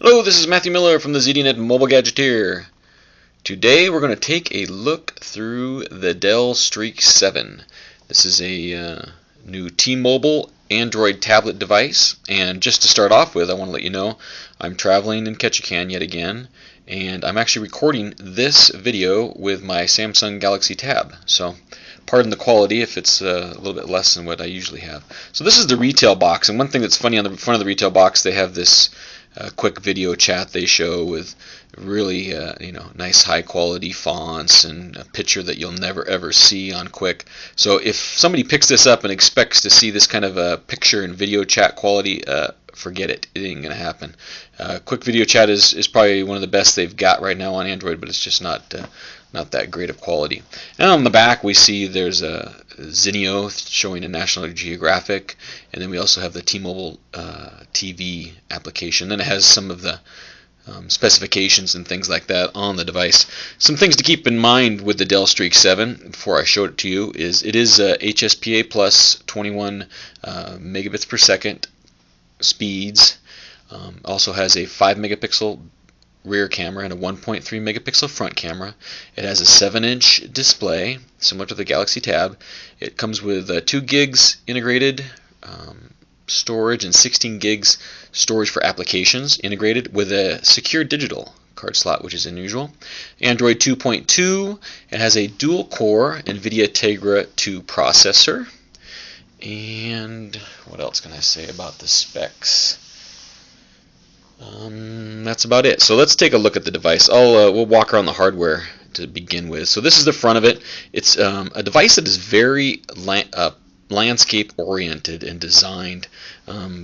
Hello, this is Matthew Miller from the ZDNet Mobile Gadgeteer. Today we're going to take a look through the Dell Streak 7. This is a new T-Mobile Android tablet device, and just to start off with, I want to let you know I'm traveling in Ketchikan yet again, and I'm actually recording this video with my Samsung Galaxy Tab, so pardon the quality if it's a little bit less than what I usually have. So this is the retail box, and one thing that's funny, on the front of the retail box they have this quick video chat they show with really nice high quality fonts and a picture that you'll never ever see on quick. So if somebody picks this up and expects to see this kind of a picture and video chat quality, forget it. It ain't gonna happen. Quick video chat is probably one of the best they've got right now on Android, but it's just not that great of quality. And on the back we see there's a Zinio showing a National Geographic, and then we also have the T-Mobile TV application. Then it has some of the specifications and things like that on the device. Some things to keep in mind with the Dell Streak 7 before I show it to you is it is HSPA plus 21 megabits per second speeds. Also has a 5 megapixel rear camera and a 1.3 megapixel front camera. It has a 7-inch display similar to the Galaxy Tab. It comes with 2 gigs integrated storage and 16 gigs storage for applications integrated with a secure digital card slot, which is unusual. Android 2.2. It has a dual core NVIDIA Tegra 2 processor. And what else can I say about the specs? That's about it. So let's take a look at the device. We'll walk around the hardware to begin with. So this is the front of it. It's a device that is very landscape oriented and designed.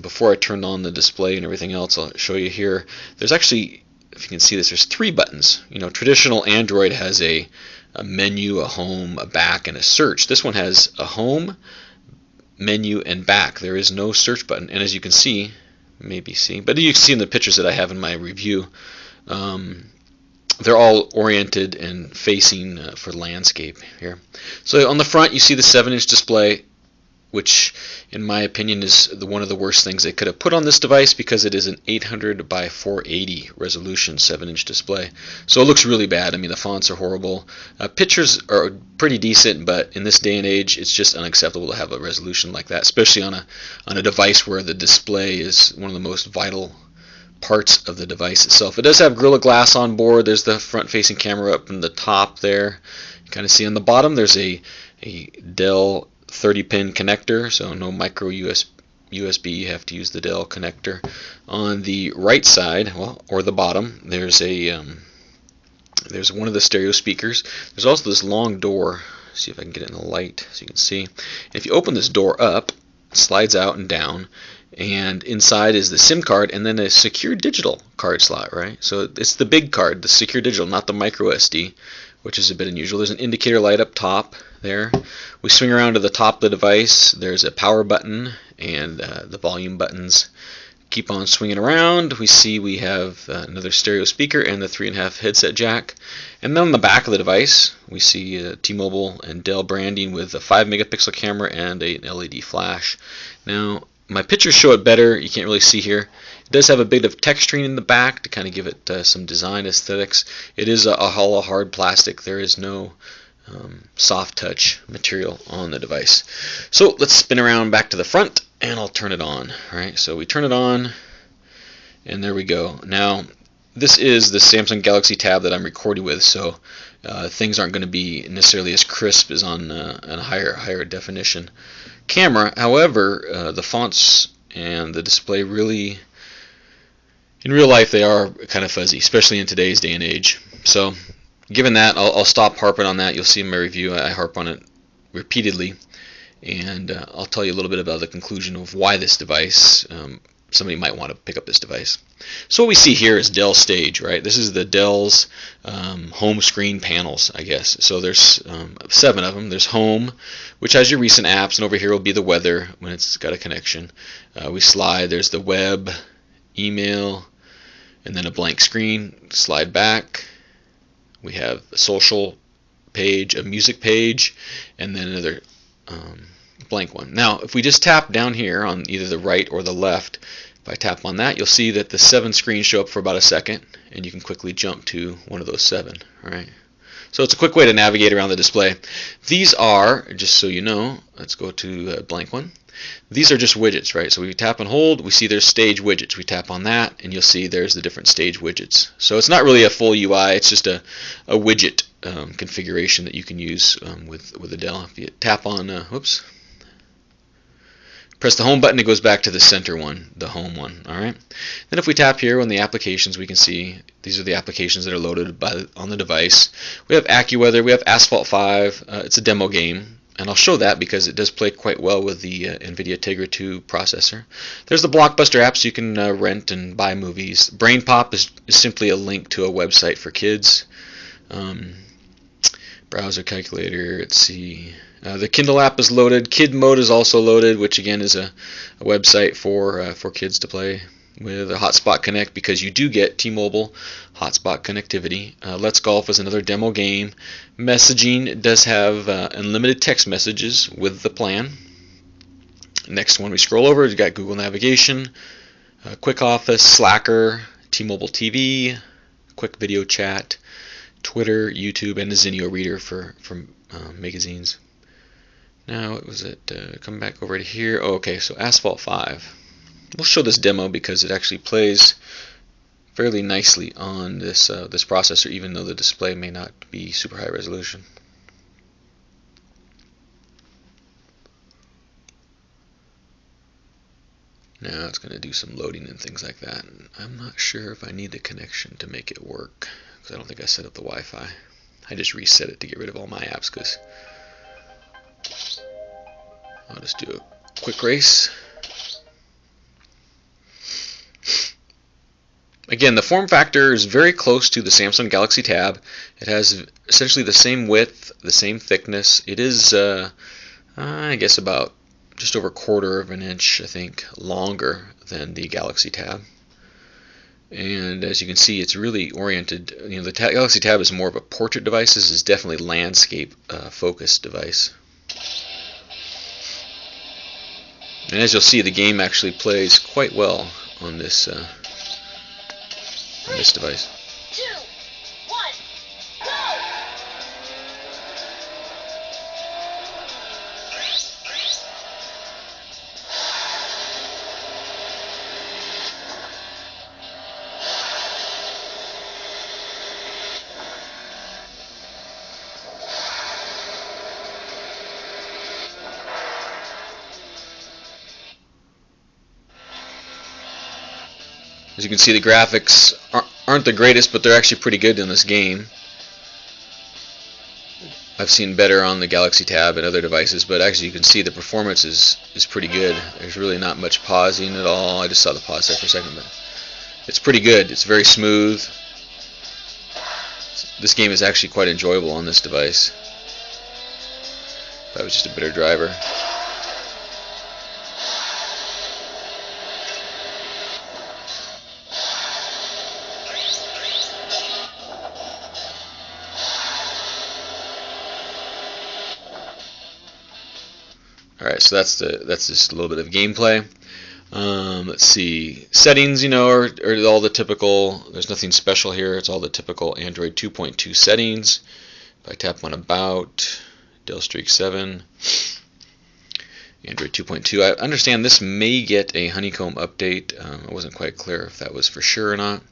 Before I turn on the display and everything else, I'll show you here. There's actually, if you can see this, there's 3 buttons. Traditional Android has a menu, a home, a back, and a search. This one has a home, menu, and back. There is no search button, and as you can see, maybe see, but you can see in the pictures that I have in my review, they're all oriented and facing for landscape here. So on the front you see the 7-inch display, which in my opinion is one of the worst things they could have put on this device, because it is an 800 by 480 resolution 7-inch display. So it looks really bad. I mean, the fonts are horrible. Pictures are pretty decent, but in this day and age it's just unacceptable to have a resolution like that, especially on a device where the display is one of the most vital parts of the device itself. It does have Gorilla Glass on board. There's the front-facing camera up in the top there. You kind of see on the bottom there's a Dell 30-pin connector, so no micro USB. You have to use the Dell connector. On the right side, or the bottom, there's one of the stereo speakers. There's also this long door. See if I can get it in the light so you can see. If you open this door up, it slides out and down, and inside is the SIM card and then a secure digital card slot, right? So it's the big card, the secure digital, not the micro SD, which is a bit unusual. There's an indicator light up top there. We swing around to the top of the device. There's a power button and the volume buttons. Keep on swinging around. We have another stereo speaker and the 3.5 headset jack. And then on the back of the device we see T-Mobile and Dell branding with a 5 megapixel camera and an LED flash. Now my pictures show it better. You can't really see here. It does have a bit of texturing in the back to kind of give it some design aesthetics. It is a hollow hard plastic. There is no soft touch material on the device. So let's spin around back to the front and I'll turn it on. Alright, so we turn it on and there we go. Now this is the Samsung Galaxy Tab that I'm recording with, so things aren't going to be necessarily as crisp as on a higher definition camera. However, the fonts and the display really, in real life, they are kind of fuzzy, especially in today's day and age. So given that, I'll stop harping on that. You'll see in my review I harp on it repeatedly, and I'll tell you a little bit about the conclusion of why this device, somebody might want to pick up this device. So what we see here is Dell Stage, right? This is the Dell's home screen panels, I guess. So there's 7 of them. There's Home, which has your recent apps, and over here will be the weather when it's got a connection. We slide. There's the web, email, and then a blank screen. Slide back. We have a social page, a music page, and then another blank one. Now, if we just tap down here on either the right or the left, If I tap on that, you'll see that the 7 screens show up for about a second, and you can quickly jump to one of those 7. All right. So it's a quick way to navigate around the display. These are, just so you know, let's go to a blank one. These are just widgets, right? So we tap and hold, we see there's stage widgets. We tap on that, and you'll see there's the different stage widgets. So it's not really a full UI, it's just a widget configuration that you can use with a Dell. If you tap on, press the home button, it goes back to the center one, the home one. All right. Then if we tap here on the applications, we can see these are the applications that are loaded on the device. We have AccuWeather, we have Asphalt 5. It's a demo game, and I'll show that because it does play quite well with the NVIDIA Tegra 2 processor. There's the Blockbuster apps you can rent and buy movies. BrainPop is simply a link to a website for kids. Browser calculator, let's see. The Kindle app is loaded. Kid Mode is also loaded, which again is a website for kids to play with. A Hotspot Connect, because you do get T-Mobile hotspot connectivity. Let's Golf is another demo game. Messaging does have unlimited text messages with the plan. Next one we scroll over, you've got Google Navigation, Quick Office, Slacker, T-Mobile TV, Quick Video Chat, Twitter, YouTube, and the Zinio Reader for magazines. Now, what was it? Come back over to here. Oh, okay, so Asphalt 5. We'll show this demo because it actually plays fairly nicely on this processor, even though the display may not be super high resolution. Now it's going to do some loading and things like that. And I'm not sure if I need the connection to make it work, because I don't think I set up the Wi-Fi. I just reset it to get rid of all my apps, because I'll just do a quick race. Again, the form factor is very close to the Samsung Galaxy Tab. It has essentially the same width, the same thickness. It is, I guess, about just over 1/4 of an inch, I think, longer than the Galaxy Tab. And as you can see, it's really oriented. You know, the Galaxy Tab is more of a portrait device. This is definitely landscape focused device. And as you'll see, the game actually plays quite well on this device. 2, 1, go! As you can see, the graphics aren't the greatest, but they're actually pretty good in this game. I've seen better on the Galaxy Tab and other devices, but actually you can see the performance is pretty good. There's really not much pausing at all. I just saw the pause there for a second, but it's pretty good. It's very smooth. This game is actually quite enjoyable on this device. If I was just a better driver. Alright, so that's just a little bit of gameplay. Let's see, settings, you know, are all the typical. There's nothing special here. It's all the typical Android 2.2 settings. If I tap on About, Dell Streak 7, Android 2.2. I understand this may get a honeycomb update. I wasn't quite clear if that was for sure or not.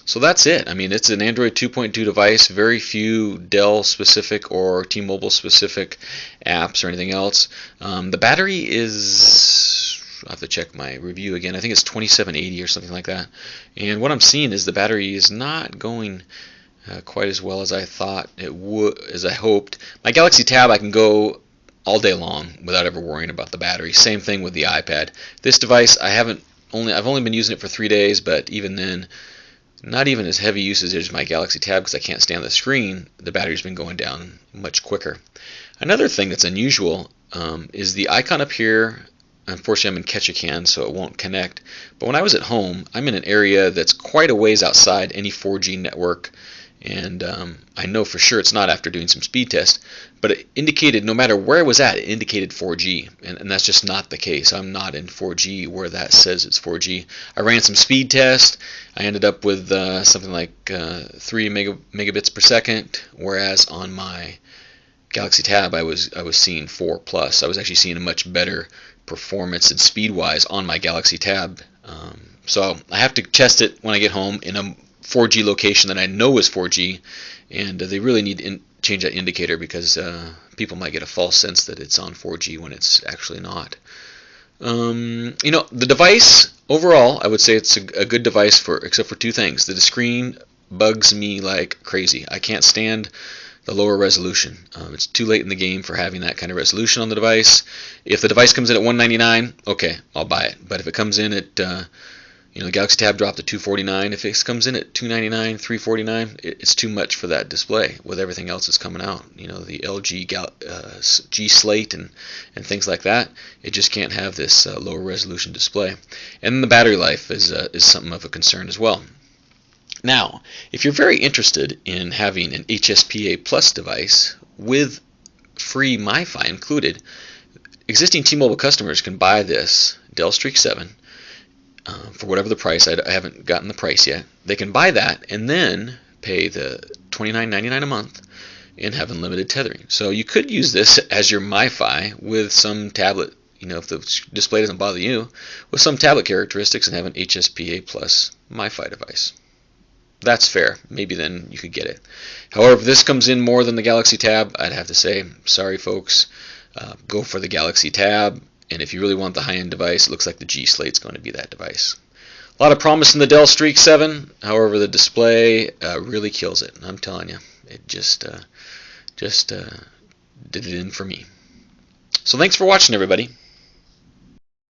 So that's it. I mean, it's an Android 2.2 device. Very few Dell specific or T-Mobile specific apps or anything else. The battery is, I'll have to check my review again. I think it's 2780 or something like that. And what I'm seeing is the battery is not going quite as well as I thought it would, as I hoped. My Galaxy Tab, I can go all day long without ever worrying about the battery. Same thing with the iPad. This device, I've only been using it for 3 days, but even then, not even as heavy usage as my Galaxy Tab, because I can't stand the screen. The battery's been going down much quicker. Another thing that's unusual is the icon up here. Unfortunately, I'm in Ketchikan, so it won't connect. But when I was at home, I'm in an area that's quite a ways outside any 4G network, And I know for sure it's not after doing some speed test, but it indicated no matter where I was at, it indicated 4G, and that's just not the case. I'm not in 4G where that says it's 4G. I ran some speed test. I ended up with something like 3 megabits per second, whereas on my Galaxy Tab I was seeing 4 plus. I was actually seeing a much better performance and speed-wise on my Galaxy Tab. So I have to test it when I get home in a 4G location that I know is 4G, and they really need to change that indicator because people might get a false sense that it's on 4G when it's actually not. The device overall, I would say it's a good device except for two things. The screen bugs me like crazy. I can't stand the lower resolution. It's too late in the game for having that kind of resolution on the device. If the device comes in at $199, okay, I'll buy it. But if it comes in at the Galaxy Tab dropped to $249. If it comes in at $299, $349, it's too much for that display with everything else that's coming out. The LG G Slate and things like that. It just can't have this lower resolution display. And the battery life is something of a concern as well. Now, if you're very interested in having an HSPA Plus device with free MiFi included, existing T-Mobile customers can buy this Dell Streak 7 for whatever the price. I haven't gotten the price yet. They can buy that and then pay the $29.99 a month and have unlimited tethering. So you could use this as your MiFi with some tablet, if the display doesn't bother you, with some tablet characteristics and have an HSPA Plus MiFi device. That's fair. Maybe then you could get it. However, if this comes in more than the Galaxy Tab, I'd have to say, sorry folks, go for the Galaxy Tab. And if you really want the high-end device, it looks like the G Slate's going to be that device. A lot of promise in the Dell Streak 7. However, the display really kills it. I'm telling you, it just did it in for me. So thanks for watching, everybody.